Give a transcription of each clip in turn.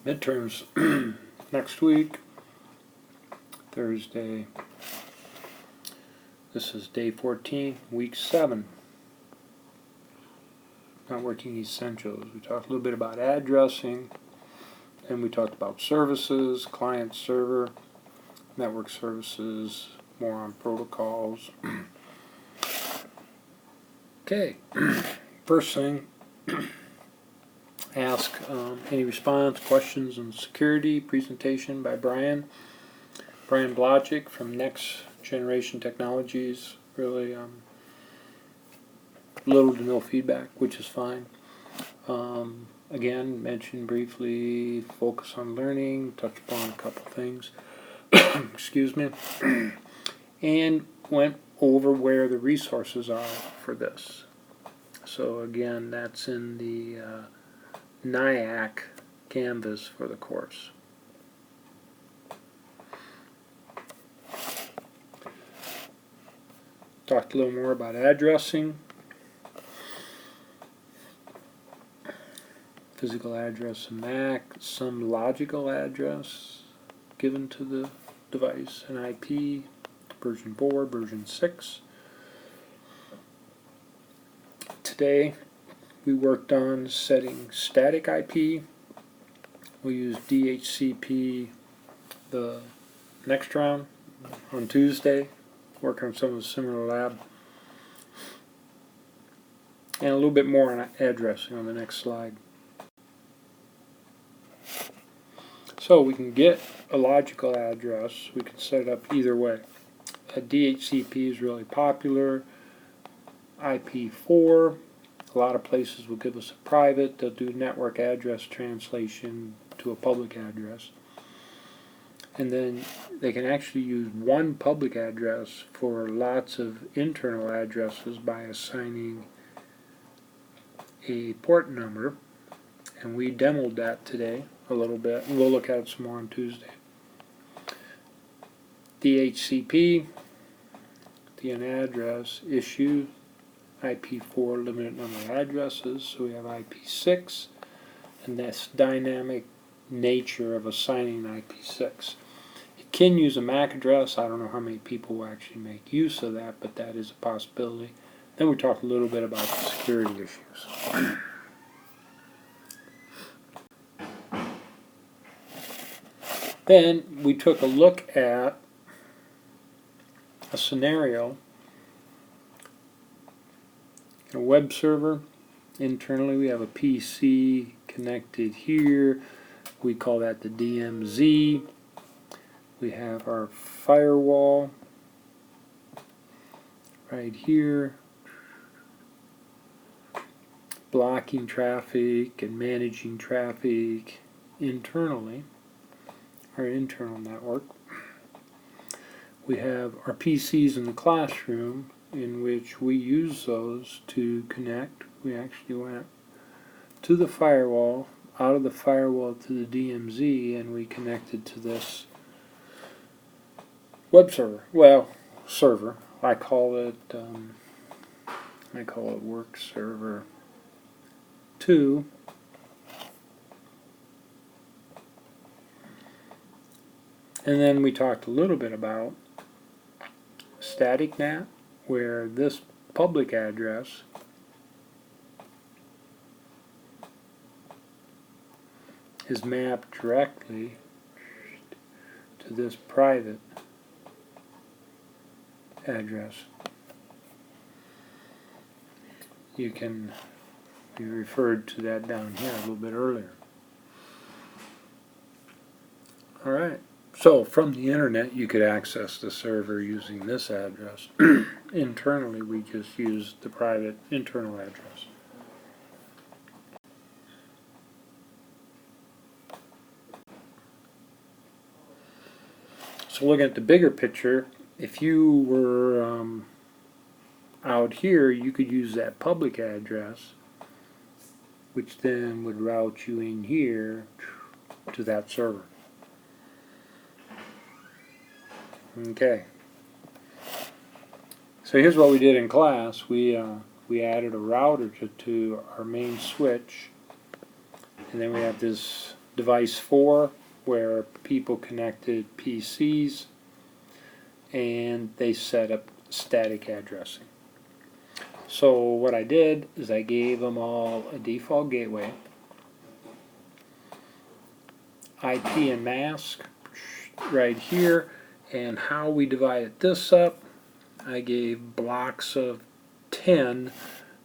Midterms next week, Thursday. This is day 14, week 7. Networking essentials. We talked a little bit about addressing, and we talked about services, client server, network services, more on protocols. Okay, first thing, ask any response, questions on security, presentation by Brian Blogic from Next Generation Technologies. Really little to no feedback, which is fine. Again, mentioned briefly, focus on learning, touch upon a couple things, excuse me, and went over where the resources are for this. So again, that's in the NIAC canvas for the course. Talked a little more about addressing, physical address in MAC, some logical address given to the device, an IP, version 4, version 6. Today we worked on setting static IP. We used DHCP the next round on Tuesday, work on some of the similar lab. And a little bit more on addressing on the next slide. So we can get a logical address, we can set it up either way. A DHCP is really popular. IP4, a lot of places will give us a private. They'll do network address translation to a public address. And then they can actually use one public address for lots of internal addresses by assigning a port number. And we demoed that today a little bit, and we'll look at it some more on Tuesday. DHCP, the address issue, IP4 limited number of addresses, so we have IP6, and that's dynamic nature of assigning IP6. You can use a MAC address. I don't know how many people will actually make use of that, but that is a possibility. Then we talk a little bit about the security issues. Then we took a look at a scenario, a web server. Internally we have a PC connected here. We call that the DMZ. We have our firewall right here, blocking traffic and managing traffic internally. Our internal network. We have our PCs in the classroom, in which we use those to connect. We actually went to the firewall, out of the firewall to the DMZ, and we connected to this web server. Well, server. I call it work server 2. And then we talked a little bit about static NAT, where this public address is mapped directly to this private address. We referred to that down here a little bit earlier. All right. So from the internet you could access the server using this address. Internally we just use the private internal address. So looking at the bigger picture, if you were out here, you could use that public address, which then would route you in here to that server. Okay. So here's what we did in class. We added a router to our main switch, and then we have this device 4, where people connected PCs and they set up static addressing. So what I did is I gave them all a default gateway, IP and mask right here, and how we divided this up, I gave blocks of 10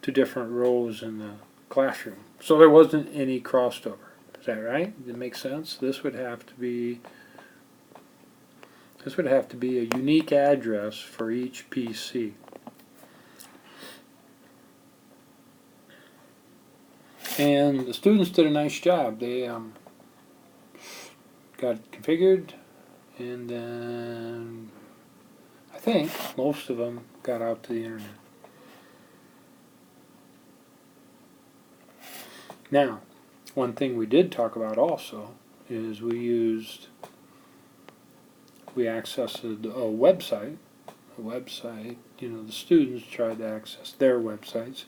to different rows in the classroom. So there wasn't any crossover. Is that right? Does it make sense? This would have to be a unique address for each PC. And the students did a nice job. They got it configured, and then I think most of them got out to the internet. Now, one thing we did talk about also is we accessed a website. The students tried to access their websites.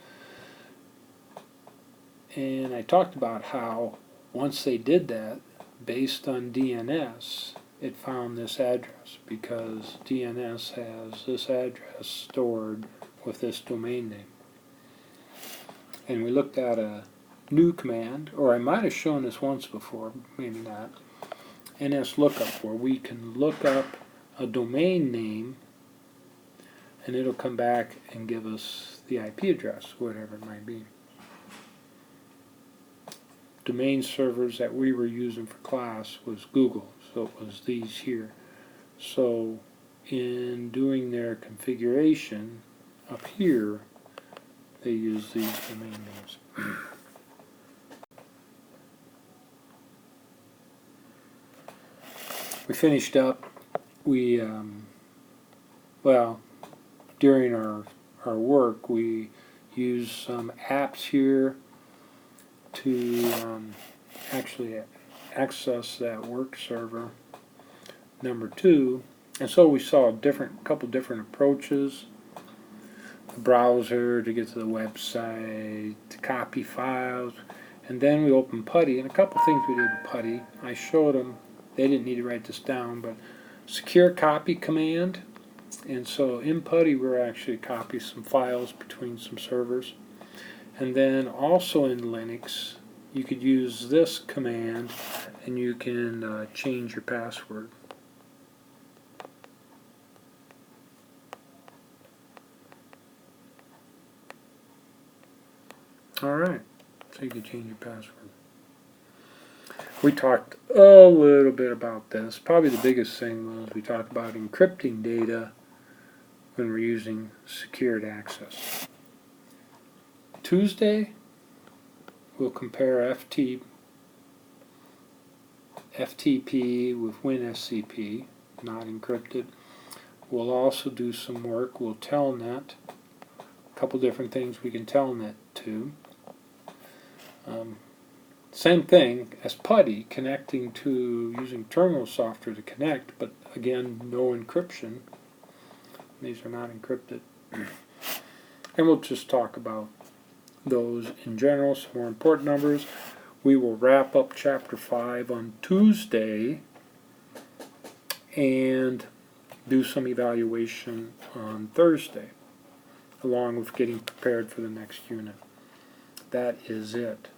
And I talked about how once they did that, based on DNS, it found this address because DNS has this address stored with this domain name. And we looked at a new command, or I might have shown this once before, maybe not, NS lookup, where we can look up a domain name and it'll come back and give us the IP address, whatever it might be. Domain servers that we were using for class was Google, so it was these here. So in doing their configuration up here, they use these domain names. We finished up. During our work, we used some apps here to actually access that work server number 2, and so we saw a couple different approaches: the browser to get to the website, to copy files, and then we opened PuTTY. And a couple things we did with PuTTY, I showed them. They didn't need to write this down, but secure copy command. And so in PuTTY we're actually copying some files between some servers. And then also in Linux, you could use this command and you can change your password. Alright, so you can change your password. We talked a little bit about this. Probably the biggest thing was we talked about encrypting data when we're using secured access. Tuesday, we'll compare FTP with WinSCP, not encrypted. We'll also do some work. We'll telnet, a couple different things we can telnet to. Same thing as PuTTY, connecting to using terminal software to connect, but again, no encryption. These are not encrypted. And we'll just talk about those in general, some more important numbers. We will wrap up Chapter 5 on Tuesday and do some evaluation on Thursday, along with getting prepared for the next unit. That is it.